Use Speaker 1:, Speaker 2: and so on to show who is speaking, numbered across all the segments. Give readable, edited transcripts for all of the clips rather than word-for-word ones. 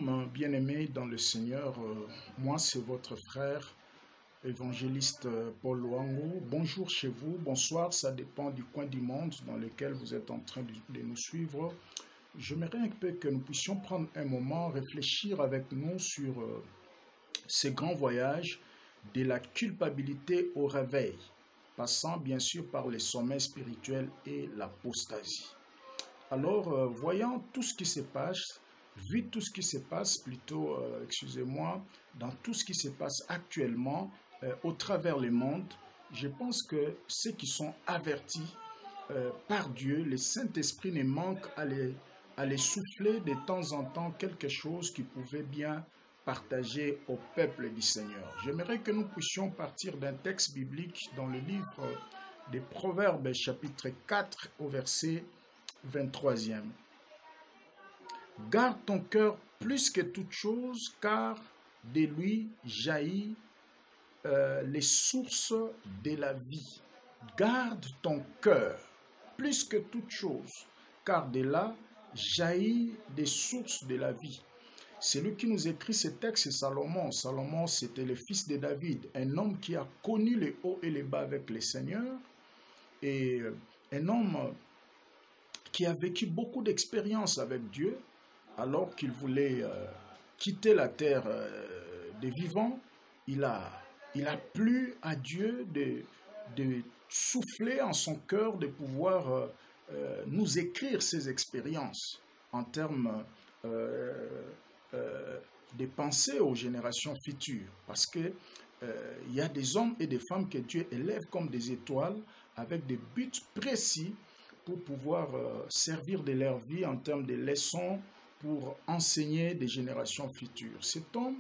Speaker 1: Shalom, bien-aimés dans le Seigneur. Moi, c'est votre frère, évangéliste Paul Luango. Bonjour chez vous, bonsoir, ça dépend du coin du monde dans lequel vous êtes en train de nous suivre. J'aimerais un peu que nous puissions prendre un moment, réfléchir avec nous sur ce grand voyage de la culpabilité au réveil, passant bien sûr par les sommets spirituels et l'apostasie. Alors, voyant tout ce qui se passe, vu tout ce qui se passe, plutôt, excusez-moi, dans tout ce qui se passe actuellement au travers le monde, je pense que ceux qui sont avertis par Dieu, le Saint-Esprit ne manque à les souffler de temps en temps quelque chose qui pouvait bien partager au peuple du Seigneur. J'aimerais que nous puissions partir d'un texte biblique dans le livre des Proverbes, chapitre 4, au verset 23e. Garde ton cœur plus que toute chose, car de lui jaillit les sources de la vie. Garde ton cœur plus que toute chose, car de là jaillit des sources de la vie. Celui qui nous écrit ce texte, c'est Salomon. Salomon, c'était le fils de David, un homme qui a connu les hauts et les bas avec le Seigneur, et un homme qui a vécu beaucoup d'expériences avec Dieu, alors qu'il voulait quitter la terre des vivants. Il a plu à Dieu de souffler en son cœur, de pouvoir nous écrire ses expériences en termes de pensée aux générations futures. Parce que il y a des hommes et des femmes que Dieu élève comme des étoiles avec des buts précis pour pouvoir servir de leur vie en termes de leçons pour enseigner des générations futures. Cet homme,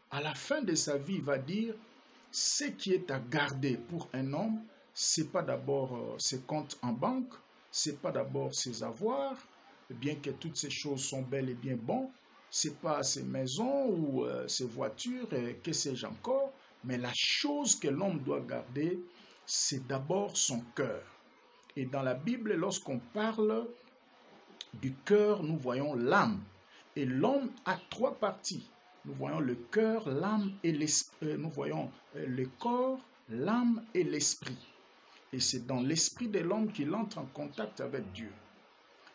Speaker 1: à la fin de sa vie, va dire ce qui est à garder pour un homme, c'est pas d'abord ses comptes en banque, c'est pas d'abord ses avoirs, bien que toutes ces choses sont bel et bien bonnes, c'est pas ses maisons ou ses voitures, que sais-je encore, mais la chose que l'homme doit garder, c'est d'abord son cœur. Et dans la Bible, lorsqu'on parle du cœur, nous voyons l'âme. Et l'homme a trois parties. Nous voyons le cœur, l'âme et l'esprit. Nous voyons le corps, l'âme et l'esprit. Et c'est dans l'esprit de l'homme qu'il entre en contact avec Dieu.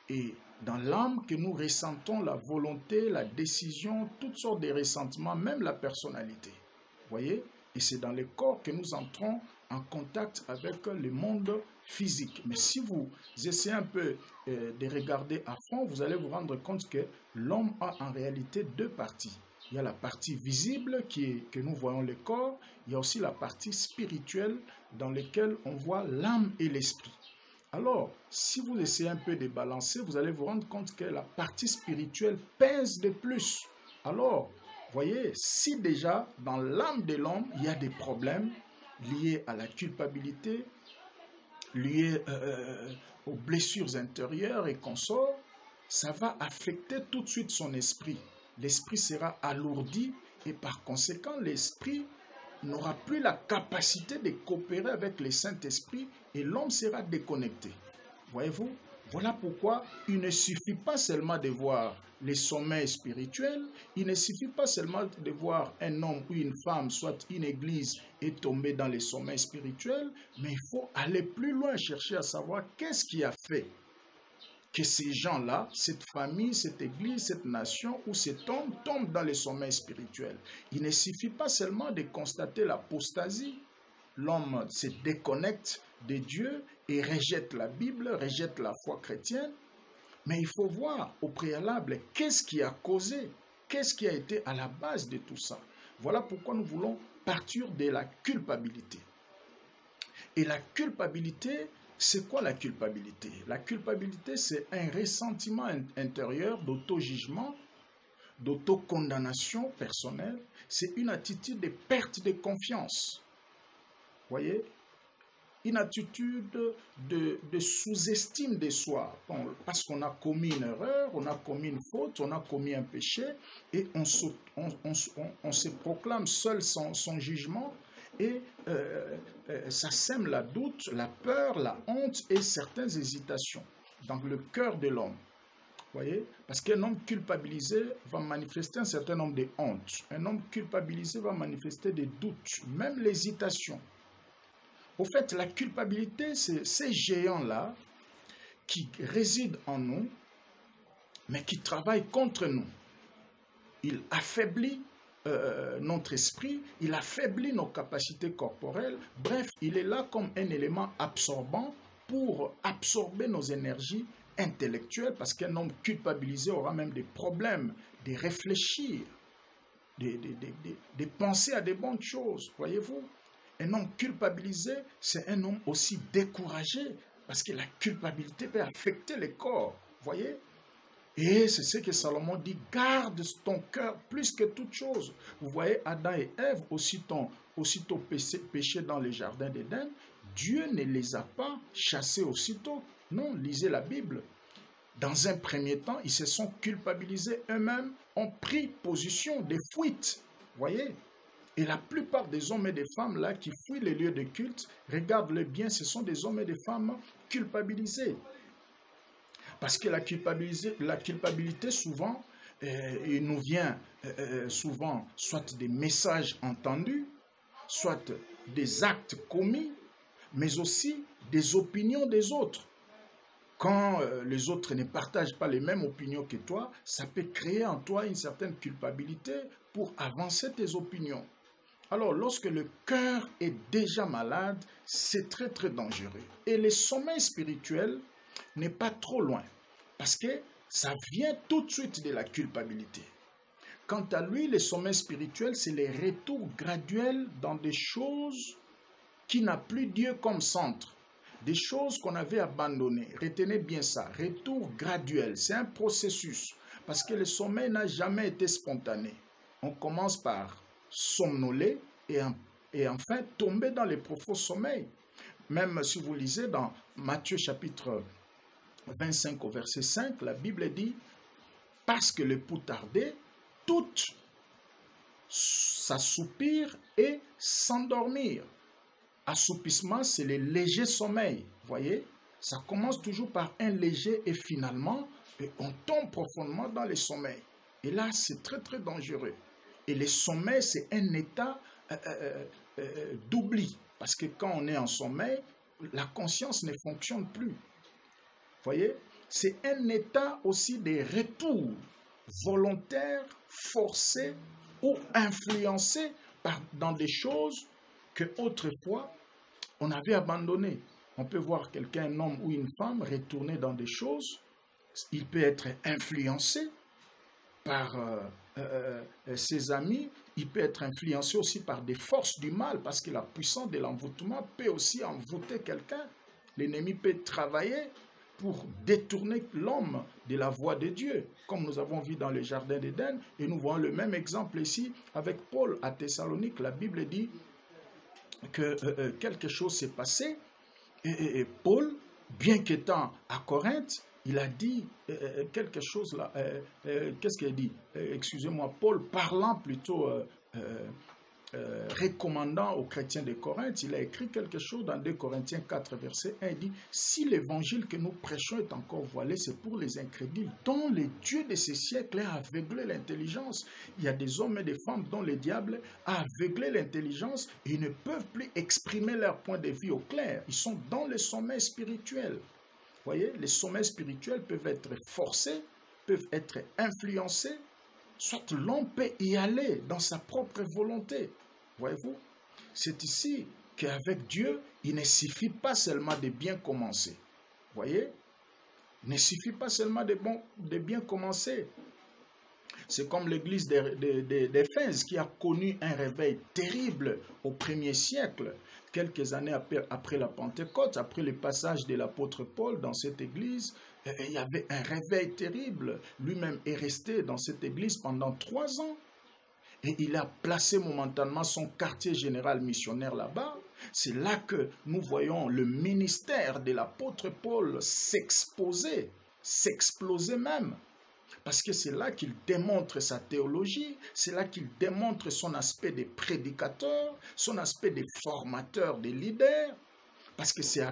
Speaker 1: Et dans l'âme que nous ressentons la volonté, la décision, toutes sortes de ressentiments, même la personnalité. Vous voyez? Et c'est dans le corps que nous entrons en contact avec le monde physique. Mais si vous essayez un peu de regarder à fond, vous allez vous rendre compte que l'homme a en réalité deux parties. Il y a la partie visible que nous voyons le corps, il y a aussi la partie spirituelle dans laquelle on voit l'âme et l'esprit. Alors, si vous essayez un peu de balancer, vous allez vous rendre compte que la partie spirituelle pèse de plus. Alors, voyez, si déjà dans l'âme de l'homme, il y a des problèmes liés à la culpabilité, liés aux blessures intérieures et consorts, ça va affecter tout de suite son esprit. L'esprit sera alourdi et par conséquent, l'esprit n'aura plus la capacité de coopérer avec le Saint-Esprit et l'homme sera déconnecté. Voyez-vous? Voilà pourquoi il ne suffit pas seulement de voir les sommets spirituels, il ne suffit pas seulement de voir un homme ou une femme, soit une église, et tomber dans les sommets spirituels, mais il faut aller plus loin, chercher à savoir qu'est-ce qui a fait que ces gens-là, cette famille, cette église, cette nation ou cet homme tombent dans les sommets spirituels. Il ne suffit pas seulement de constater l'apostasie, l'homme se déconnecte de Dieu et rejette la Bible, rejette la foi chrétienne, mais il faut voir au préalable qu'est-ce qui a causé, qu'est-ce qui a été à la base de tout ça. Voilà pourquoi nous voulons partir de la culpabilité. Et la culpabilité, c'est quoi la culpabilité? La culpabilité, c'est un ressentiment intérieur d'auto-jugement, d'auto-condamnation personnelle. C'est une attitude de perte de confiance. Vous voyez? Une attitude de sous-estime de soi. Parce qu'on a commis une erreur, on a commis une faute, on a commis un péché, et on se proclame seul son jugement, et ça sème la doute, la peur, la honte et certaines hésitations dans le cœur de l'homme. Voyez? Parce qu'un homme culpabilisé va manifester un certain nombre de hontes. Un homme culpabilisé va manifester des doutes, même l'hésitation. Au fait, la culpabilité, c'est ces géants-là qui résident en nous, mais qui travaillent contre nous. Il affaiblit notre esprit, il affaiblit nos capacités corporelles. Bref, il est là comme un élément absorbant pour absorber nos énergies intellectuelles, parce qu'un homme culpabilisé aura même des problèmes de réfléchir, de penser à des bonnes choses, voyez-vous. Un homme culpabilisé, c'est un homme aussi découragé, parce que la culpabilité peut affecter le corps, voyez. Et c'est ce que Salomon dit, garde ton cœur plus que toute chose. Vous voyez, Adam et Ève, aussitôt péché dans le jardin d'Éden, Dieu ne les a pas chassés aussitôt. Non, lisez la Bible. Dans un premier temps, ils se sont culpabilisés eux-mêmes, ont pris position de fuite. Voyez? Et la plupart des hommes et des femmes là qui fuient les lieux de culte, regardez-le bien, ce sont des hommes et des femmes culpabilisés. Parce que la culpabilité souvent, il nous vient souvent soit des messages entendus, soit des actes commis, mais aussi des opinions des autres. Quand les autres ne partagent pas les mêmes opinions que toi, ça peut créer en toi une certaine culpabilité pour avancer tes opinions. Alors, lorsque le cœur est déjà malade, c'est très très dangereux. Et le sommeil spirituel n'est pas trop loin, parce que ça vient tout de suite de la culpabilité. Quant à lui, le sommeil spirituel, c'est le retour graduel dans des choses qui n'ont plus Dieu comme centre, des choses qu'on avait abandonnées. Retenez bien ça, retour graduel, c'est un processus, parce que le sommeil n'a jamais été spontané. On commence par somnoler et enfin tomber dans les profonds sommeils. Même si vous lisez dans Matthieu chapitre 25 au verset 5, la Bible dit « Parce que l'époux tardait, toutes s'assoupir et s'endormir. » Assoupissement, c'est le léger sommeil. Voyez, ça commence toujours par un léger et finalement, on tombe profondément dans le sommeil. Et là, c'est très très dangereux. Et le sommeil, c'est un état d'oubli. Parce que quand on est en sommeil, la conscience ne fonctionne plus. Voyez, c'est un état aussi de retour volontaire, forcé ou influencé dans des choses que autrefois on avait abandonnées. On peut voir quelqu'un, un homme ou une femme, retourner dans des choses. Il peut être influencé par ses amis. Il peut être influencé aussi par des forces du mal, parce que la puissance de l'envoûtement peut aussi envoûter quelqu'un. L'ennemi peut travailler pour détourner l'homme de la voie de Dieu, comme nous avons vu dans le jardin d'Éden, et nous voyons le même exemple ici avec Paul à Thessalonique. La Bible dit que quelque chose s'est passé, et Paul, bien qu'étant à Corinthe, il a dit quelque chose là. Qu'est-ce qu'il a dit? Excusez-moi, Paul parlant plutôt, recommandant aux chrétiens de Corinthe, il a écrit quelque chose dans 2 Corinthiens 4, verset 1, il dit « Si l'évangile que nous prêchons est encore voilé, c'est pour les incrédules, dont le Dieu de ces siècles a aveuglé l'intelligence. » Il y a des hommes et des femmes dont le diable a aveuglé l'intelligence et ils ne peuvent plus exprimer leur point de vue au clair. Ils sont dans le sommeil spirituel. Vous voyez, les sommeils spirituels peuvent être forcés, peuvent être influencés, soit l'homme peut y aller dans sa propre volonté. Voyez-vous, c'est ici qu'avec Dieu, il ne suffit pas seulement de bien commencer. Voyez, il ne suffit pas seulement de bien commencer. C'est comme l'église d'Éphèse qui a connu un réveil terrible au 1er siècle. Quelques années après la Pentecôte, après le passage de l'apôtre Paul dans cette église, il y avait un réveil terrible. Lui-même est resté dans cette église pendant 3 ans. Et il a placé momentanément son quartier général missionnaire là-bas. C'est là que nous voyons le ministère de l'apôtre Paul s'exposer, s'exploser même. Parce que c'est là qu'il démontre sa théologie, c'est là qu'il démontre son aspect de prédicateur, son aspect de formateur, de leader. Parce que c'est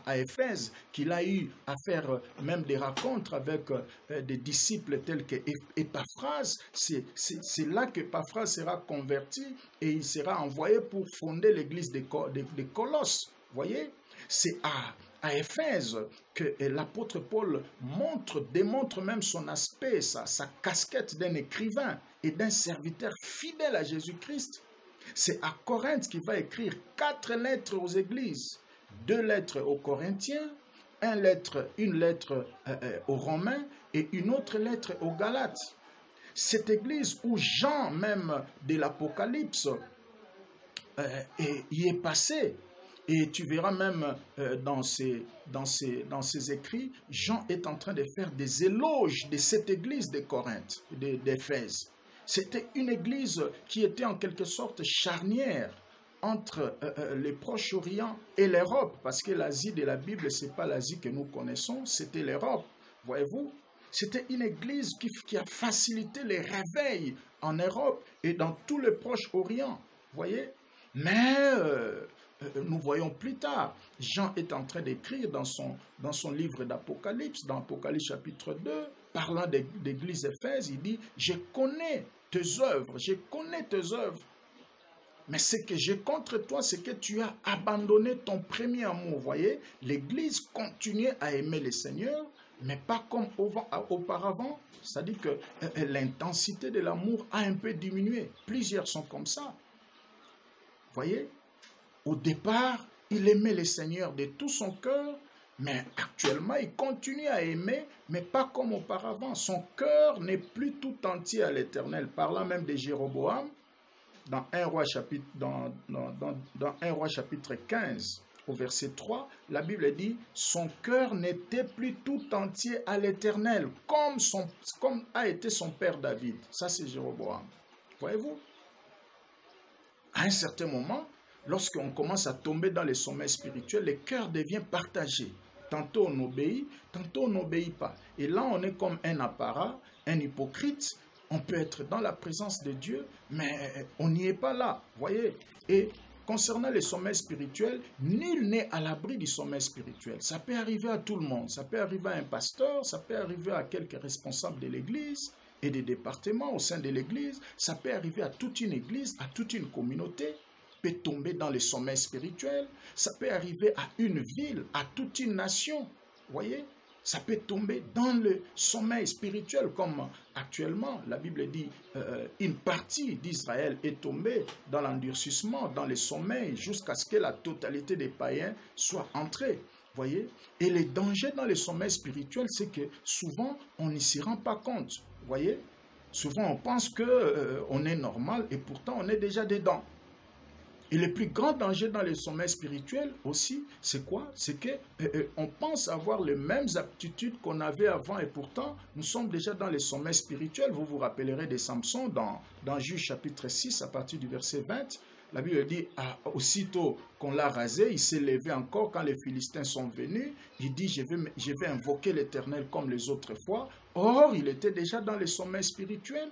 Speaker 1: à Éphèse qu'il a eu à faire même des rencontres avec des disciples tels qu'Épaphras. C'est là qu'Épaphras sera converti et il sera envoyé pour fonder l'église des Colosses. Vous voyez? C'est à Éphèse que l'apôtre Paul démontre même son aspect, sa casquette d'un écrivain et d'un serviteur fidèle à Jésus-Christ. C'est à Corinthe qu'il va écrire 4 lettres aux églises. 2 lettres aux Corinthiens, une lettre aux Romains et une autre lettre aux Galates. Cette église où Jean même de l'Apocalypse y est passé. Et tu verras même dans ses écrits, Jean est en train de faire des éloges de cette église de Corinthe, d'Éphèse. C'était une église qui était en quelque sorte charnière entre le Proche-Orient et l'Europe, parce que l'Asie de la Bible, ce n'est pas l'Asie que nous connaissons, c'était l'Europe, voyez-vous. C'était une église qui a facilité les réveils en Europe et dans tout le Proche-Orient, voyez. Mais nous voyons plus tard, Jean est en train d'écrire dans son livre d'Apocalypse, dans Apocalypse chapitre 2, parlant de l'église d'Éphèse, il dit « Je connais tes œuvres, je connais tes œuvres. Mais ce que j'ai contre toi, c'est que tu as abandonné ton premier amour. » Vous voyez, l'Église continuait à aimer le Seigneur, mais pas comme auparavant. C'est-à-dire que l'intensité de l'amour a un peu diminué. Plusieurs sont comme ça. Vous voyez, au départ, il aimait le Seigneur de tout son cœur, mais actuellement, il continue à aimer, mais pas comme auparavant. Son cœur n'est plus tout entier à l'Éternel. Parlant même de Jéroboam, dans 1 Roi chapitre 15, au verset 3, la Bible dit « Son cœur n'était plus tout entier à l'Éternel, comme a été son père David. » Ça, c'est Jéroboam. Voyez-vous? À un certain moment, lorsqu'on commence à tomber dans les sommets spirituels, le cœur devient partagé. Tantôt on obéit, tantôt on n'obéit pas. Et là, on est comme un apparat, un hypocrite. On peut être dans la présence de Dieu, mais on n'y est pas là, voyez. Et concernant les sommets spirituels, nul n'est à l'abri du sommet spirituel. Ça peut arriver à tout le monde. Ça peut arriver à un pasteur, ça peut arriver à quelques responsables de l'église et des départements au sein de l'église. Ça peut arriver à toute une église, à toute une communauté. Peut tomber dans les sommets spirituels. Ça peut arriver à une ville, à toute une nation, voyez. Ça peut tomber dans le sommeil spirituel, comme actuellement, la Bible dit, une partie d'Israël est tombée dans l'endurcissement, dans le sommeil, jusqu'à ce que la totalité des païens soit entrée. Voyez? Et le danger dans le sommeil spirituel, c'est que souvent, on n'y s'y rend pas compte. Voyez? Souvent, on pense qu'on est normal et pourtant, on est déjà dedans. Et le plus grand danger dans le sommeil spirituel aussi, c'est quoi? C'est qu'on pense avoir les mêmes aptitudes qu'on avait avant et pourtant, nous sommes déjà dans le sommeil spirituel. Vous vous rappellerez de Samson dans Juge chapitre 6 à partir du verset 20. La Bible dit, aussitôt qu'on l'a rasé, il s'est levé encore quand les Philistins sont venus. Il dit, je vais invoquer l'Éternel comme les autres fois. Or, il était déjà dans le sommeil spirituel.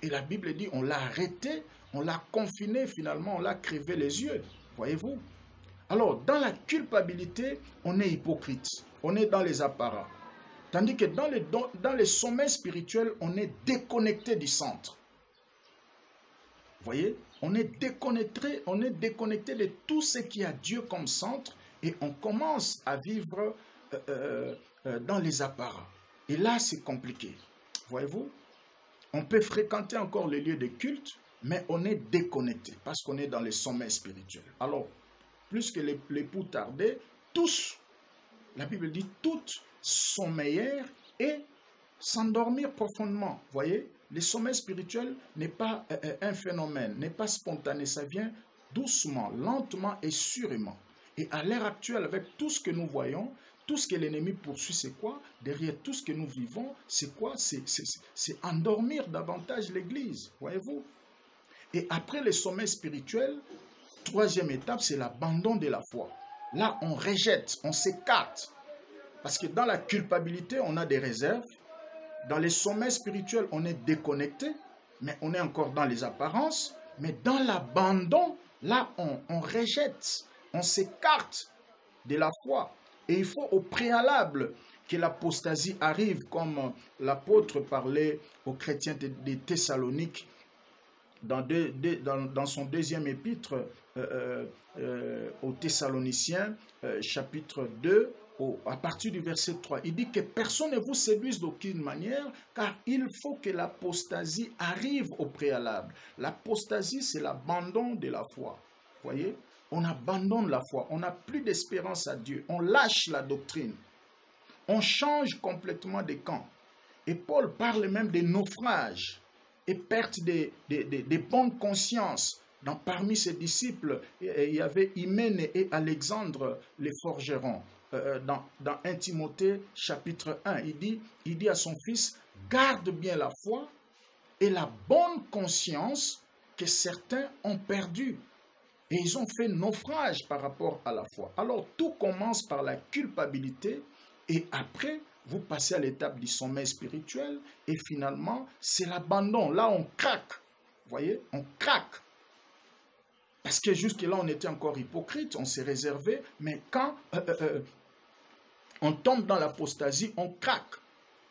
Speaker 1: Et la Bible dit, on l'a arrêté, on l'a confiné, finalement, on l'a crevé les yeux. Voyez-vous? Alors, dans la culpabilité, on est hypocrite. On est dans les apparats. Tandis que dans les sommets spirituels, on est déconnecté du centre. Vous voyez? On est déconnecté de tout ce qui a Dieu comme centre et on commence à vivre dans les apparats. Et là, c'est compliqué. Voyez-vous? On peut fréquenter encore les lieux de culte, mais on est déconnecté parce qu'on est dans les sommets spirituels. Alors, plus que l'époux tardé, tous, la Bible dit, toutes sommeillèrent et s'endormir profondément. Vous voyez, le sommeil spirituel n'est pas un phénomène, n'est pas spontané, ça vient doucement, lentement et sûrement. Et à l'heure actuelle, avec tout ce que nous voyons, tout ce que l'ennemi poursuit, c'est quoi? Derrière tout ce que nous vivons, c'est quoi? C'est endormir davantage l'Église, voyez-vous? Et après le sommeil spirituel, troisième étape, c'est l'abandon de la foi. Là, on rejette, on s'écarte. Parce que dans la culpabilité, on a des réserves. Dans les sommets spirituels, on est déconnecté, mais on est encore dans les apparences. Mais dans l'abandon, là, on rejette, on s'écarte. de la foi. Et il faut au préalable que l'apostasie arrive, comme l'apôtre parlait aux chrétiens de Thessalonique dans son deuxième épître aux Thessaloniciens, chapitre 2, à partir du verset 3. Il dit que personne ne vous séduise d'aucune manière, car il faut que l'apostasie arrive au préalable. L'apostasie, c'est l'abandon de la foi. Vous voyez? On abandonne la foi, on n'a plus d'espérance à Dieu, on lâche la doctrine, on change complètement de camp. Et Paul parle même des naufrages et perte des bonnes consciences. Parmi ses disciples, il y avait Hymen et Alexandre, les forgerons. Dans 1 Timothée chapitre 1, il dit à son fils, garde bien la foi et la bonne conscience que certains ont perdue. Et ils ont fait naufrage par rapport à la foi. Alors tout commence par la culpabilité et après, vous passez à l'étape du sommeil spirituel et finalement, c'est l'abandon. Là, on craque. Vous voyez, on craque. Parce que jusque-là, on était encore hypocrite, on s'est réservé. Mais quand on tombe dans l'apostasie, on craque.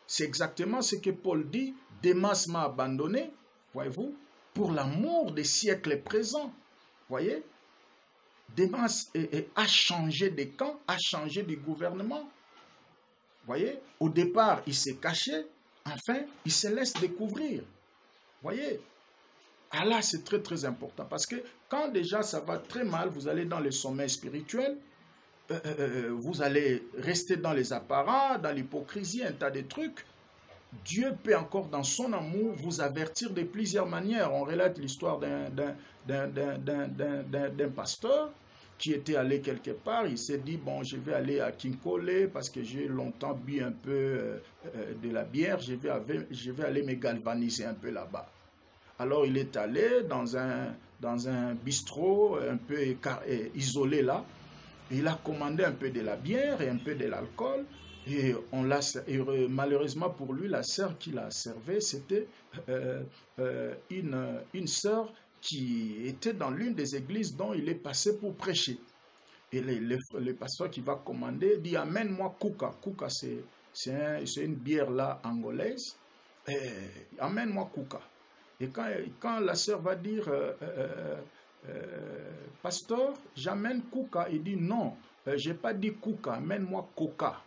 Speaker 1: C'est exactement ce que Paul dit. Démas m'a abandonné, voyez-vous, pour l'amour des siècles présents. Voyez, Démas a changé de camp, a changé de gouvernement. Voyez, au départ, il s'est caché, enfin, il se laisse découvrir. Voyez, ah là, c'est très très important parce que quand déjà ça va très mal, vous allez dans le sommeil spirituel, vous allez rester dans les apparats, dans l'hypocrisie, un tas de trucs. Dieu peut encore, dans son amour, vous avertir de plusieurs manières. On relate l'histoire d'un pasteur qui était allé quelque part. Il s'est dit, bon, je vais aller à Kinkole parce que j'ai longtemps bu un peu de la bière. Je vais aller me galvaniser un peu là-bas. Alors, il est allé dans un bistrot un peu isolé là. Et il a commandé un peu de la bière et un peu de l'alcool. Et malheureusement pour lui, la sœur qui l'a servi, c'était une sœur qui était dans l'une des églises dont il est passé pour prêcher. Et le pasteur qui va commander dit « Amène-moi Kuka ». Kuka, c'est une bière là angolaise. « Amène-moi Kuka ». Et quand la sœur va dire pasteur, j'amène Kuka, il dit « Non, je n'ai pas dit Kuka, amène-moi Coca ».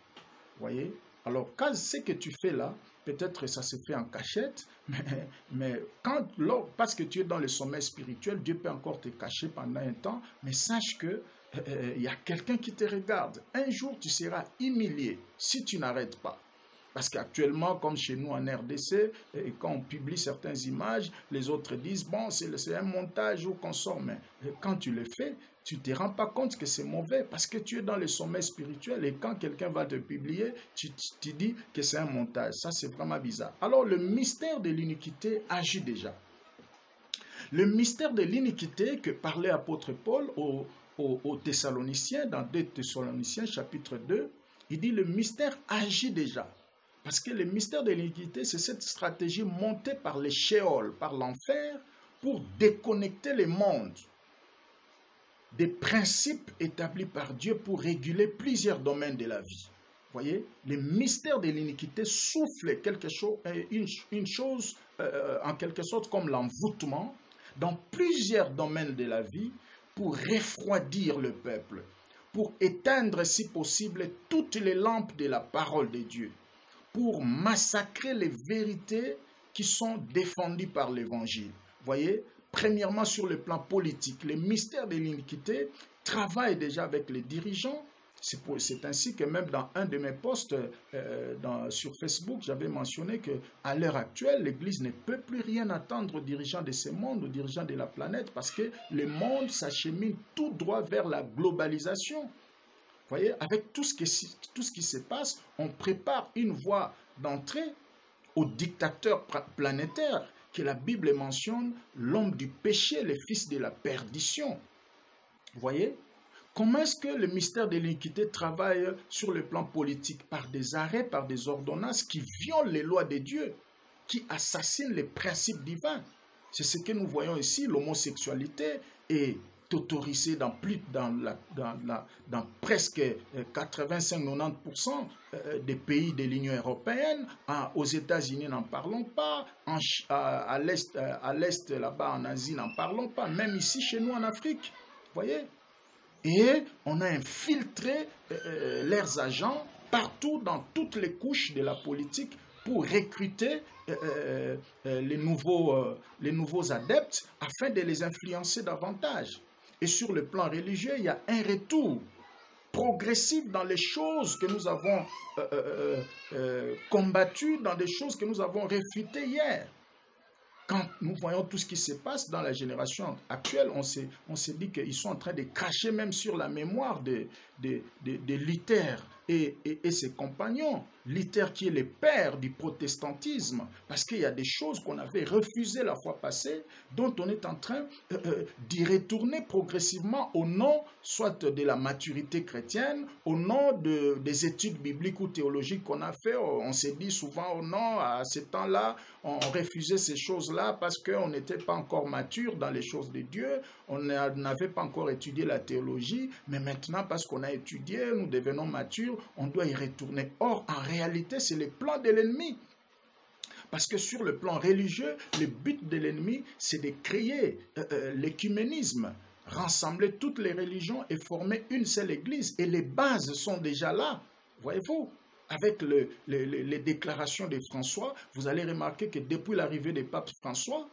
Speaker 1: Voyez? Alors, quand ce que tu fais là, peut-être ça se fait en cachette, mais parce que tu es dans le sommeil spirituel, Dieu peut encore te cacher pendant un temps, mais sache que y a quelqu'un qui te regarde. Un jour, tu seras humilié si tu n'arrêtes pas. Parce qu'actuellement, comme chez nous en RDC, et quand on publie certaines images, les autres disent, bon, c'est un montage ou qu'on sort. Mais quand tu le fais, tu ne te rends pas compte que c'est mauvais parce que tu es dans le sommeil spirituel et quand quelqu'un va te publier, tu dis que c'est un montage. Ça, c'est vraiment bizarre. Alors, le mystère de l'iniquité agit déjà. Le mystère de l'iniquité que parlait l'apôtre Paul aux Thessaloniciens, dans 2 Thessaloniciens, chapitre 2, il dit le mystère agit déjà. Parce que le mystère de l'iniquité, c'est cette stratégie montée par les Sheol, par l'enfer, pour déconnecter le monde des principes établis par Dieu pour réguler plusieurs domaines de la vie. Vous voyez, le mystère de l'iniquité souffle quelque chose, une chose en quelque sorte comme l'envoûtement dans plusieurs domaines de la vie pour refroidir le peuple, pour éteindre si possible toutes les lampes de la parole de Dieu, pour massacrer les vérités qui sont défendues par l'Évangile. Vous voyez, premièrement sur le plan politique, le mystère de l'iniquité travaille déjà avec les dirigeants. C'est ainsi que même dans un de mes posts sur Facebook, j'avais mentionné qu'à l'heure actuelle, l'Église ne peut plus rien attendre aux dirigeants de ce monde, aux dirigeants de la planète, parce que le monde s'achemine tout droit vers la globalisation. Vous voyez, avec tout ce qui se passe, on prépare une voie d'entrée au dictateur planétaire que la Bible mentionne, l'homme du péché, le fils de la perdition. Vous voyez? Comment est-ce que le mystère de l'iniquité travaille sur le plan politique? Par des arrêts, par des ordonnances qui violent les lois de Dieu, qui assassinent les principes divins. C'est ce que nous voyons ici, l'homosexualité est autorisé dans dans presque 85-90% des pays de l'Union européenne. Aux États-Unis, n'en parlons pas. À l'Est, là-bas en Asie, n'en parlons pas. Même ici, chez nous en Afrique. Vous voyez? Et on a infiltré leurs agents partout dans toutes les couches de la politique pour recruter les nouveaux adeptes afin de les influencer davantage. Et sur le plan religieux, il y a un retour progressif dans les choses que nous avons combattues, dans des choses que nous avons réfutées hier. Quand nous voyons tout ce qui se passe dans la génération actuelle, on s'est dit qu'ils sont en train de cracher même sur la mémoire de Luther et ses compagnons. Luther qui est le père du protestantisme, parce qu'il y a des choses qu'on avait refusées la fois passée, dont on est en train d'y retourner progressivement au nom soit de la maturité chrétienne, au nom des études bibliques ou théologiques qu'on a fait. On s'est dit souvent, oh non, à ce temps-là, on refusait ces choses-là parce qu'on n'était pas encore mature dans les choses de Dieu, on n'avait pas encore étudié la théologie, mais maintenant, parce qu'on a étudié, nous devenons matures, on doit y retourner. Or, en réalité, c'est le plan de l'ennemi. Parce que sur le plan religieux, le but de l'ennemi, c'est de créer l'écuménisme, rassembler toutes les religions et former une seule église. Et les bases sont déjà là, voyez-vous. Avec les déclarations de François, vous allez remarquer que depuis l'arrivée du pape François,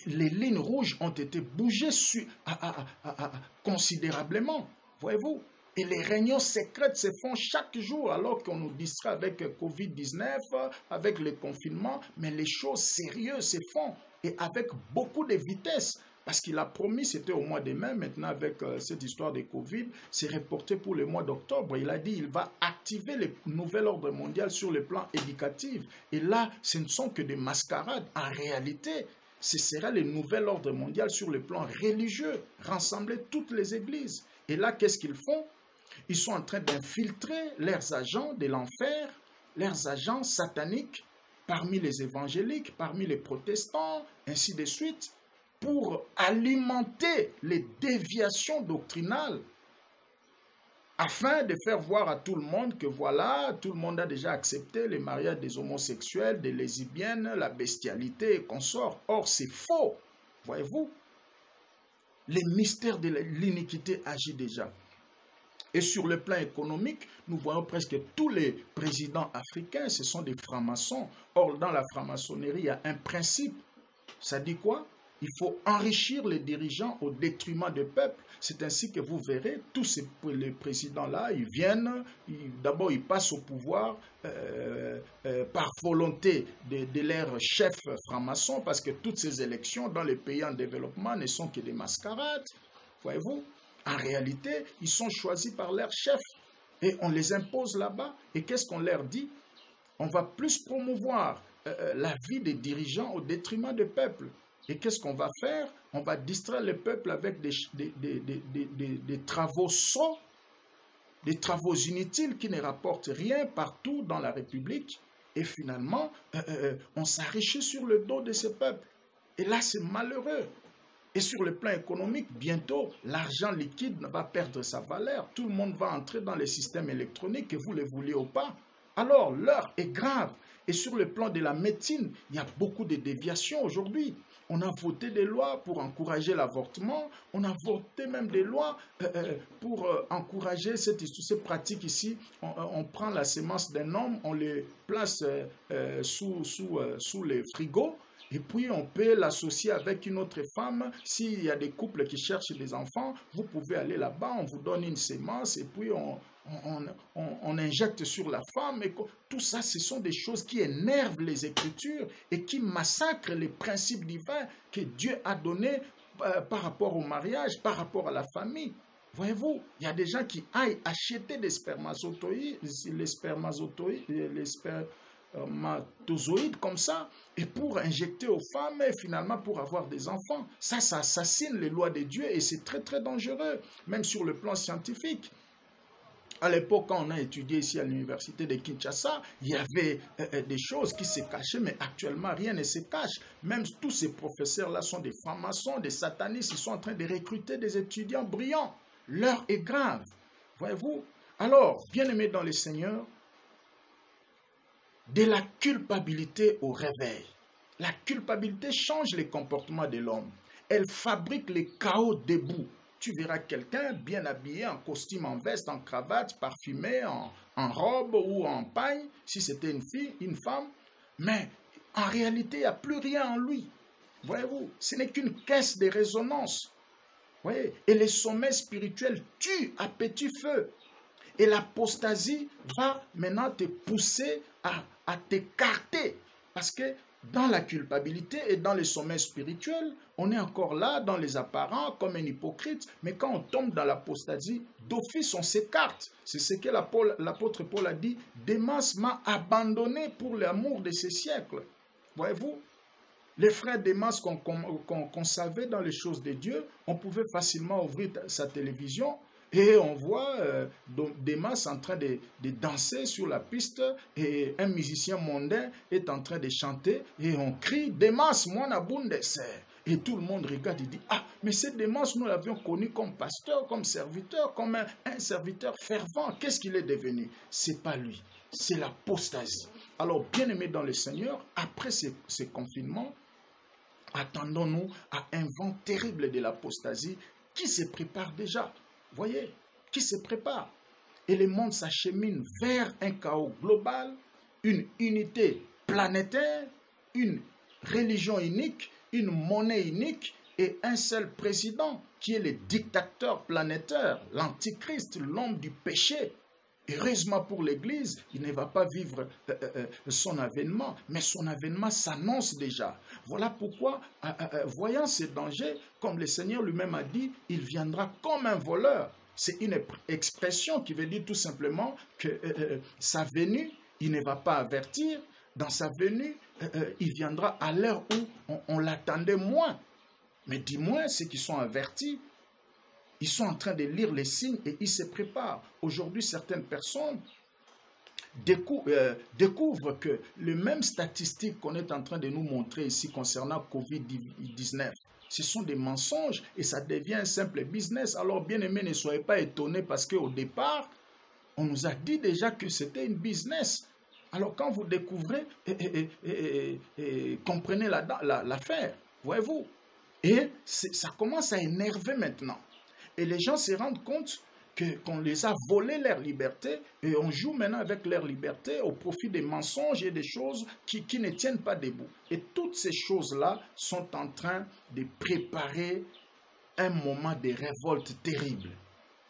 Speaker 1: les lignes rouges ont été bougées considérablement, voyez-vous. Et les réunions secrètes se font chaque jour alors qu'on nous distrait avec Covid-19, avec le confinement, mais les choses sérieuses se font et avec beaucoup de vitesse. Parce qu'il a promis, c'était au mois de mai, maintenant avec cette histoire de Covid, c'est reporté pour le mois d'octobre. Il a dit qu'il va activer le nouvel ordre mondial sur le plan éducatif. Et là, ce ne sont que des mascarades. En réalité, ce sera le nouvel ordre mondial sur le plan religieux, rassembler toutes les églises. Et là, qu'est-ce qu'ils font? Ils sont en train d'infiltrer leurs agents de l'enfer, leurs agents sataniques, parmi les évangéliques, parmi les protestants, ainsi de suite, pour alimenter les déviations doctrinales, afin de faire voir à tout le monde que voilà, tout le monde a déjà accepté les mariages des homosexuels, des lesbiennes, la bestialité et consorts. Or, c'est faux, voyez-vous. Les mystères de l'iniquité agissent déjà. Et sur le plan économique, nous voyons presque tous les présidents africains, ce sont des francs-maçons. Or, dans la franc-maçonnerie, il y a un principe. Ça dit quoi? Il faut enrichir les dirigeants au détriment du peuple. C'est ainsi que vous verrez, tous les présidents-là, ils viennent, d'abord ils passent au pouvoir par volonté de leur chef franc-maçon, parce que toutes ces élections dans les pays en développement ne sont que des mascarades, voyez-vous. En réalité, ils sont choisis par leur chef et on les impose là-bas. Et qu'est-ce qu'on leur dit? On va plus promouvoir la vie des dirigeants au détriment du peuple. Et qu'est-ce qu'on va faire? On va distraire le peuple avec des travaux sots, des travaux inutiles qui ne rapportent rien partout dans la République. Et finalement, on s'enrichit sur le dos de ce peuple. Et là, c'est malheureux. Et sur le plan économique, bientôt, l'argent liquide va perdre sa valeur. Tout le monde va entrer dans les systèmes électroniques, que vous le vouliez ou pas. Alors, l'heure est grave. Et sur le plan de la médecine, il y a beaucoup de déviations aujourd'hui. On a voté des lois pour encourager l'avortement. On a voté même des lois pour encourager cette pratique ici. On prend la sémence d'un homme, on les place sous les frigos. Et puis, on peut l'associer avec une autre femme. S'il y a des couples qui cherchent des enfants, vous pouvez aller là-bas, on vous donne une sémence et puis on injecte sur la femme. Et tout ça, ce sont des choses qui énervent les Écritures et qui massacrent les principes divins que Dieu a donnés par rapport au mariage, par rapport à la famille. Voyez-vous, il y a des gens qui aillent acheter des spermatozoïdes, comme ça, et pour injecter aux femmes et finalement pour avoir des enfants. Ça assassine les lois de Dieu et c'est très très dangereux, même sur le plan scientifique. À l'époque, quand on a étudié ici à l'université de Kinshasa, il y avait des choses qui se cachaient, mais actuellement, rien ne se cache. Même tous ces professeurs-là sont des francs-maçons, des satanistes, ils sont en train de recruter des étudiants brillants. L'heure est grave, voyez-vous. Alors, bien-aimés dans le Seigneur, de la culpabilité au réveil. La culpabilité change les comportements de l'homme. Elle fabrique le chaos debout. Tu verras quelqu'un bien habillé, en costume, en veste, en cravate, parfumé, en robe ou en paille, si c'était une fille, une femme. Mais en réalité, il n'y a plus rien en lui. Voyez-vous, ce n'est qu'une caisse de résonance. Voyez, et les sommets spirituels tuent à petit feu. Et l'apostasie va maintenant te pousser à t'écarter. Parce que dans la culpabilité et dans les sommets spirituels, on est encore là dans les apparents comme un hypocrite, mais quand on tombe dans l'apostasie, d'office on s'écarte. C'est ce que l'apôtre Paul a dit, Démas m'a abandonné pour l'amour de ces siècles. Voyez-vous, les frères Démas qu'on savait dans les choses de Dieu, on pouvait facilement ouvrir sa télévision et on voit Démas en train de danser sur la piste et un musicien mondain est en train de chanter et on crie « Démas, mon abunde serre ». Et tout le monde regarde et dit « Ah, mais c'est Démas, nous l'avions connu comme pasteur, comme serviteur, comme un serviteur fervent. Qu'est-ce qu'il est devenu ?» C'est pas lui, c'est l'apostasie. Alors, bien-aimés dans le Seigneur, après ces confinements, attendons-nous à un vent terrible de l'apostasie qui se prépare déjà. Voyez, qui se prépare. Et le monde s'achemine vers un chaos global, une unité planétaire, une religion unique, une monnaie unique et un seul président qui est le dictateur planétaire, l'antichrist, l'homme du péché. Heureusement pour l'Église, il ne va pas vivre son avènement, mais son avènement s'annonce déjà. Voilà pourquoi, voyant ces dangers, comme le Seigneur lui-même a dit, il viendra comme un voleur. C'est une expression qui veut dire tout simplement que sa venue, il ne va pas avertir. Dans sa venue, il viendra à l'heure où on l'attendait moins. Mais du moins, ceux qui sont avertis, ils sont en train de lire les signes et ils se préparent. Aujourd'hui, certaines personnes découvrent que les mêmes statistiques qu'on est en train de nous montrer ici concernant Covid-19, ce sont des mensonges et ça devient un simple business. Alors, bien-aimés, ne soyez pas étonnés parce qu'au départ, on nous a dit déjà que c'était une business. Alors, quand vous découvrez, comprenez l'affaire, voyez-vous. Et ça commence à énerver maintenant. Et les gens se rendent compte qu'on les a volé leur liberté et on joue maintenant avec leur liberté au profit des mensonges et des choses qui ne tiennent pas debout. Et toutes ces choses-là sont en train de préparer un moment de révolte terrible.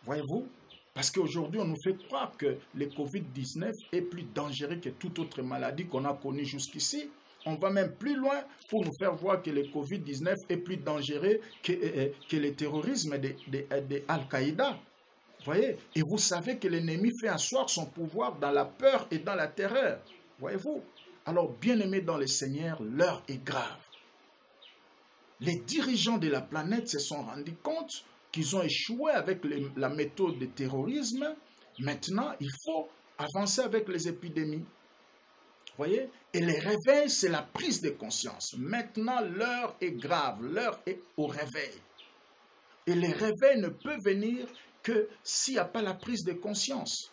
Speaker 1: Voyez-vous? Parce qu'aujourd'hui, on nous fait croire que le Covid-19 est plus dangereux que toute autre maladie qu'on a connue jusqu'ici. On va même plus loin pour nous faire voir que le Covid-19 est plus dangereux que le terrorisme de Al-Qaïda. Voyez? Et vous savez que l'ennemi fait asseoir son pouvoir dans la peur et dans la terreur. Voyez-vous? Alors, bien-aimés dans le Seigneur, l'heure est grave. Les dirigeants de la planète se sont rendus compte qu'ils ont échoué avec la méthode de terrorisme. Maintenant, il faut avancer avec les épidémies. Voyez? Et les réveils, c'est la prise de conscience. Maintenant, l'heure est grave, l'heure est au réveil. Et les réveils ne peuvent venir que s'il n'y a pas la prise de conscience.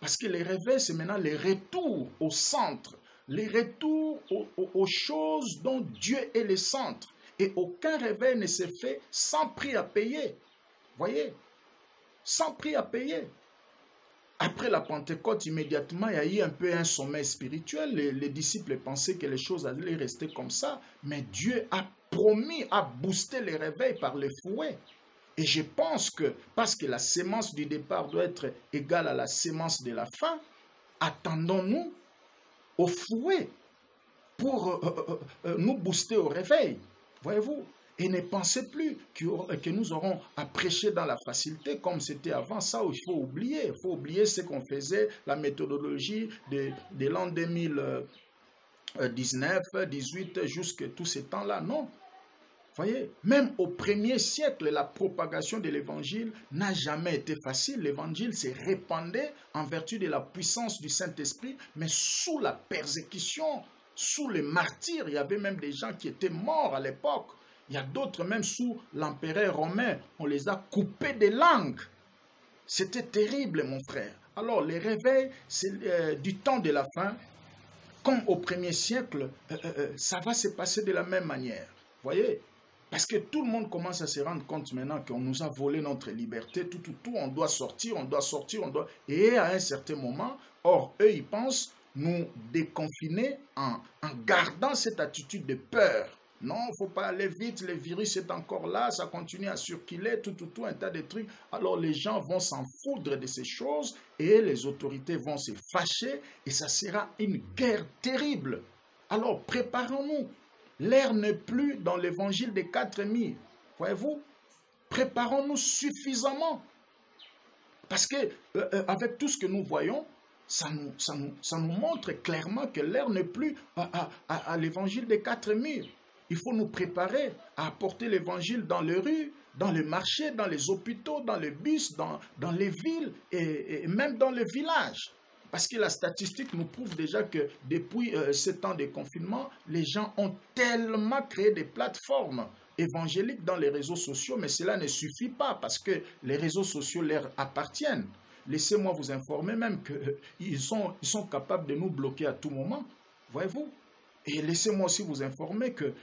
Speaker 1: Parce que les réveils, c'est maintenant les retours au centre, les retours aux choses dont Dieu est le centre. Et aucun réveil ne se fait sans prix à payer. Voyez? Sans prix à payer. Après la Pentecôte, immédiatement, il y a eu un peu un sommeil spirituel. Les disciples pensaient que les choses allaient rester comme ça. Mais Dieu a promis à booster les réveils par les fouets. Et je pense que, parce que la sémence du départ doit être égale à la sémence de la fin, attendons-nous au fouet pour nous booster au réveil. Voyez-vous? Et ne pensez plus que nous aurons à prêcher dans la facilité comme c'était avant. Ça, il faut oublier. Il faut oublier ce qu'on faisait, la méthodologie de l'an 2019, 18, jusqu'à tous ces temps-là. Non. Voyez, même au premier siècle, la propagation de l'évangile n'a jamais été facile. L'évangile s'est répandu en vertu de la puissance du Saint-Esprit, mais sous la persécution, sous les martyrs. Il y avait même des gens qui étaient morts à l'époque. Il y a d'autres même sous l'empereur romain. On les a coupés des langues. C'était terrible, mon frère. Alors, les réveils du temps de la fin, comme au premier siècle, ça va se passer de la même manière. Voyez? Parce que tout le monde commence à se rendre compte maintenant qu'on nous a volé notre liberté, tout, on doit sortir, on doit sortir, on doit... Et à un certain moment, or, eux, ils pensent nous déconfiner en gardant cette attitude de peur. Non, il ne faut pas aller vite, le virus est encore là, ça continue à circuler, tout, un tas de trucs. Alors les gens vont s'en foutre de ces choses et les autorités vont se fâcher et ça sera une guerre terrible. Alors préparons-nous. L'air n'est plus dans l'évangile des 4000. Voyez-vous? Préparons-nous suffisamment. Parce que avec tout ce que nous voyons, ça nous montre clairement que l'air n'est plus à l'évangile des 4000. Il faut nous préparer à apporter l'évangile dans les rues, dans les marchés, dans les hôpitaux, dans les bus, dans les villes et même dans les villages. Parce que la statistique nous prouve déjà que depuis 7 ans de confinement, les gens ont tellement créé des plateformes évangéliques dans les réseaux sociaux, mais cela ne suffit pas parce que les réseaux sociaux leur appartiennent. Laissez-moi vous informer même qu'ils sont capables de nous bloquer à tout moment. Voyez-vous? Et laissez-moi aussi vous informer que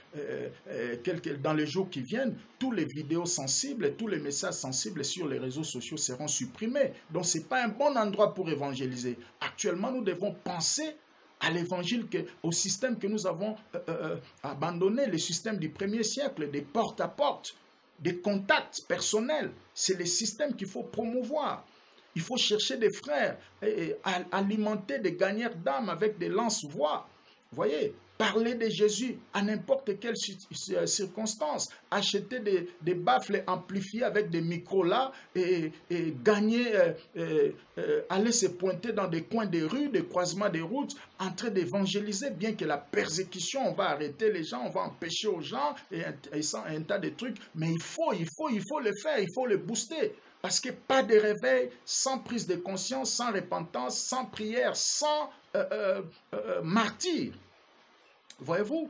Speaker 1: dans les jours qui viennent, tous les vidéos sensibles, tous les messages sensibles sur les réseaux sociaux seront supprimés. Donc ce n'est pas un bon endroit pour évangéliser. Actuellement, nous devons penser à l'évangile, au système que nous avons abandonné, le système du premier siècle, des porte à porte, des contacts personnels. C'est le système qu'il faut promouvoir. Il faut chercher des frères, et alimenter des gagneurs d'âme avec des lance-voix. Vous voyez, parler de Jésus à n'importe quelle circonstance, acheter des baffles amplifiés avec des micros là et gagner, aller se pointer dans des coins des rues, des croisements des routes, en train d'évangéliser, bien que la persécution, on va arrêter les gens, on va empêcher aux gens et un tas de trucs, mais il faut le faire, il faut le booster. Parce que pas de réveil sans prise de conscience, sans repentance, sans prière, sans martyrs. Voyez-vous,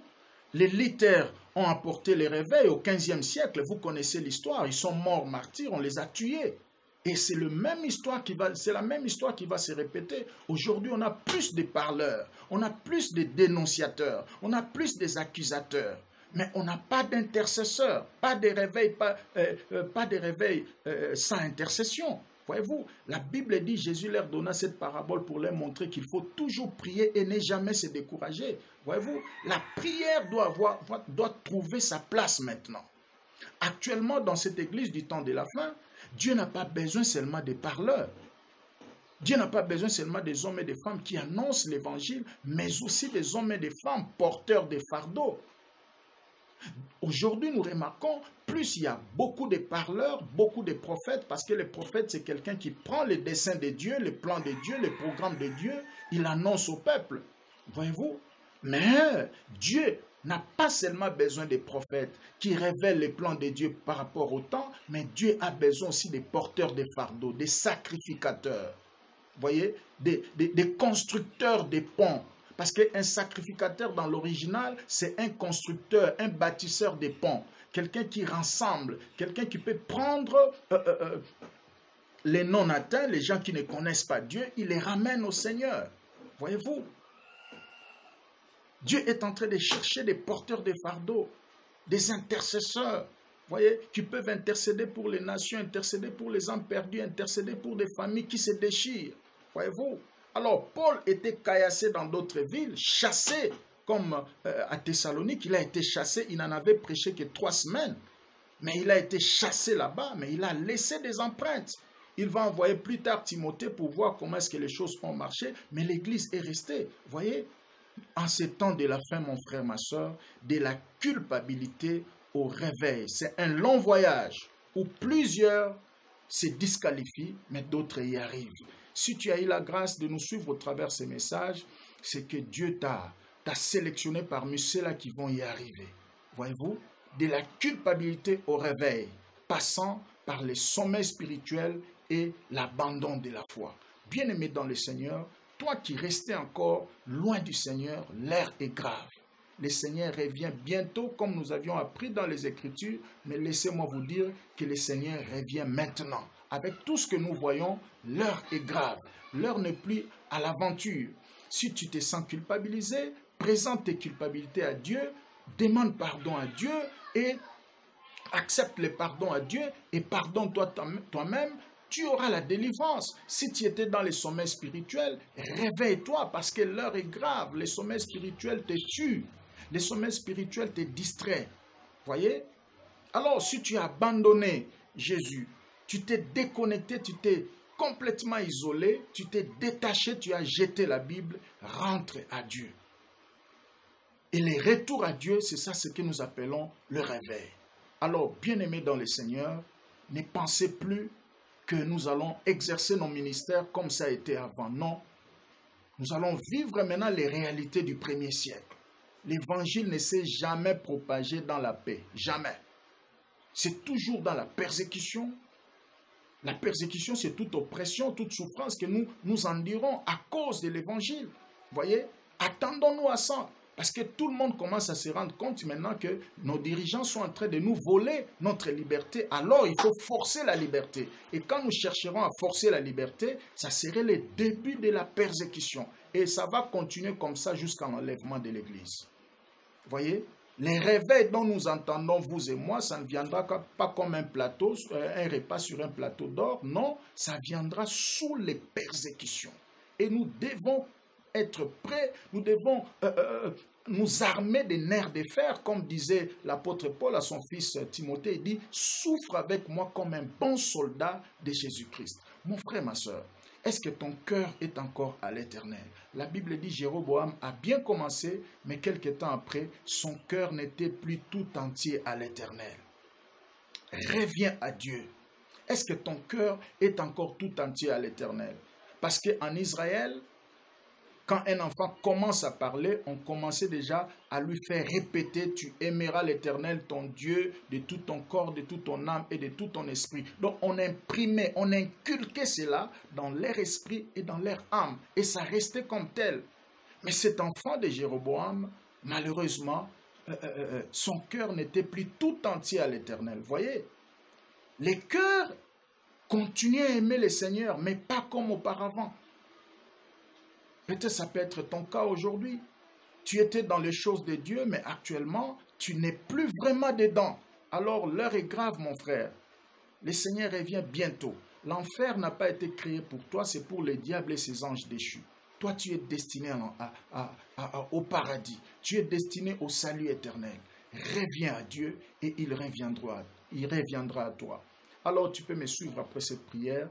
Speaker 1: les Luthers ont apporté les réveils au 15e siècle. Vous connaissez l'histoire. Ils sont morts martyrs, on les a tués. Et c'est la même histoire qui va se répéter. Aujourd'hui, on a plus de parleurs, on a plus de dénonciateurs, on a plus des accusateurs. Mais on n'a pas d'intercesseur, pas de réveil, sans intercession. Voyez-vous, la Bible dit, Jésus leur donna cette parabole pour leur montrer qu'il faut toujours prier et ne jamais se décourager. Voyez-vous, la prière doit trouver sa place maintenant. Actuellement, dans cette église du temps de la fin, Dieu n'a pas besoin seulement des parleurs. Dieu n'a pas besoin seulement des hommes et des femmes qui annoncent l'évangile, mais aussi des hommes et des femmes porteurs des fardeaux. Aujourd'hui, nous remarquons, plus il y a beaucoup de parleurs, beaucoup de prophètes, parce que le prophète, c'est quelqu'un qui prend les desseins de Dieu, les plans de Dieu, les programmes de Dieu, il annonce au peuple. Voyez-vous? Mais Dieu n'a pas seulement besoin des prophètes qui révèlent les plans de Dieu par rapport au temps, mais Dieu a besoin aussi des porteurs des fardeaux, des sacrificateurs. Voyez? Des constructeurs des ponts. Parce qu'un sacrificateur dans l'original, c'est un constructeur, un bâtisseur des ponts. Quelqu'un qui rassemble, quelqu'un qui peut prendre les non-atteints, les gens qui ne connaissent pas Dieu, il les ramène au Seigneur. Voyez-vous? Dieu est en train de chercher des porteurs de fardeaux, des intercesseurs, voyez, qui peuvent intercéder pour les nations, intercéder pour les âmes perdues, intercéder pour des familles qui se déchirent. Voyez-vous? Alors, Paul était caillassé dans d'autres villes, chassé, comme à Thessalonique, il a été chassé, il n'en avait prêché que 3 semaines. Mais il a été chassé là-bas, mais il a laissé des empreintes. Il va envoyer plus tard Timothée pour voir comment est-ce que les choses ont marché, mais l'Église est restée. Voyez, en ces temps de la fin, mon frère, ma soeur, de la culpabilité au réveil. C'est un long voyage où plusieurs se disqualifient, mais d'autres y arrivent. Si tu as eu la grâce de nous suivre au travers de ces messages, c'est que Dieu t'a sélectionné parmi ceux-là qui vont y arriver. Voyez-vous? de la culpabilité au réveil, passant par les sommets spirituels et l'abandon de la foi. Bien-aimé dans le Seigneur, toi qui restais encore loin du Seigneur, l'heure est grave. Le Seigneur revient bientôt, comme nous avions appris dans les Écritures, mais laissez-moi vous dire que le Seigneur revient maintenant. Avec tout ce que nous voyons, l'heure est grave. L'heure n'est plus à l'aventure. Si tu te sens culpabilisé, présente tes culpabilités à Dieu, demande pardon à Dieu et accepte le pardon à Dieu et pardonne-toi toi-même. Tu auras la délivrance. Si tu étais dans les sommets spirituels, réveille-toi parce que l'heure est grave. Les sommets spirituels te tuent. Les sommets spirituels te distraient. Voyez? Alors, si tu as abandonné Jésus, tu t'es déconnecté, tu t'es complètement isolé, tu t'es détaché, tu as jeté la Bible, rentre à Dieu. Et le retour à Dieu, c'est ça ce que nous appelons le réveil. Alors, bien-aimés dans le Seigneur, ne pensez plus que nous allons exercer nos ministères comme ça a été avant. Non, nous allons vivre maintenant les réalités du premier siècle. L'évangile ne s'est jamais propagé dans la paix, jamais. C'est toujours dans la persécution. La persécution, c'est toute oppression, toute souffrance que nous endurons à cause de l'évangile. Voyez, attendons-nous à ça. Parce que tout le monde commence à se rendre compte maintenant que nos dirigeants sont en train de nous voler notre liberté. Alors, il faut forcer la liberté. Et quand nous chercherons à forcer la liberté, ça serait le début de la persécution. Et ça va continuer comme ça jusqu'à l'enlèvement de l'Église. Voyez, les réveils dont nous entendons, vous et moi, ça ne viendra pas comme un plateau, un repas sur un plateau d'or. Non, ça viendra sous les persécutions. Et nous devons être prêts, nous devons nous armer des nerfs de fer, comme disait l'apôtre Paul à son fils Timothée, il dit « Souffre avec moi comme un bon soldat de Jésus-Christ ». Mon frère, ma soeur, est-ce que ton cœur est encore à l'Éternel? La Bible dit Jéroboam a bien commencé, mais quelque temps après, son cœur n'était plus tout entier à l'Éternel. Reviens à Dieu. Est-ce que ton cœur est encore tout entier à l'Éternel? Parce qu'en Israël, quand un enfant commence à parler, on commençait déjà à lui faire répéter « Tu aimeras l'Éternel, ton Dieu, de tout ton corps, de toute ton âme et de tout ton esprit. » Donc on imprimait, on inculquait cela dans leur esprit et dans leur âme. Et ça restait comme tel. Mais cet enfant de Jéroboam, malheureusement, son cœur n'était plus tout entier à l'Éternel. Voyez, les cœurs continuaient à aimer le Seigneur, mais pas comme auparavant. Peut-être ça peut être ton cas aujourd'hui. Tu étais dans les choses de Dieu, mais actuellement, tu n'es plus vraiment dedans. Alors l'heure est grave, mon frère. Le Seigneur revient bientôt. L'enfer n'a pas été créé pour toi, c'est pour le diable et ses anges déchus. Toi, tu es destiné au paradis. Tu es destiné au salut éternel. Reviens à Dieu et il reviendra à toi. Alors tu peux me suivre après cette prière.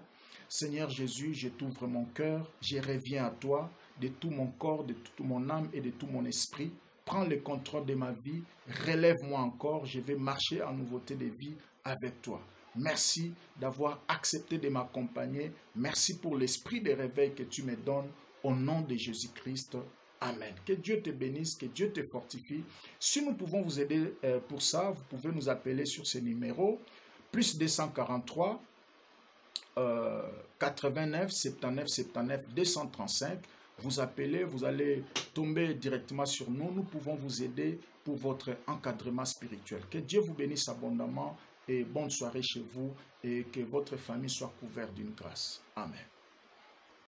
Speaker 1: Seigneur Jésus, je t'ouvre mon cœur, je reviens à toi de tout mon corps, de toute mon âme et de tout mon esprit. Prends le contrôle de ma vie, relève-moi encore, je vais marcher en nouveauté de vie avec toi. Merci d'avoir accepté de m'accompagner. Merci pour l'esprit de réveil que tu me donnes au nom de Jésus-Christ. Amen. Que Dieu te bénisse, que Dieu te fortifie. Si nous pouvons vous aider pour ça, vous pouvez nous appeler sur ce numéro, plus 243 89 79 79 235. Vous appelez, vous allez tomber directement sur nous. Nous pouvons vous aider pour votre encadrement spirituel. Que Dieu vous bénisse abondamment et bonne soirée chez vous et que votre famille soit couverte d'une grâce. Amen.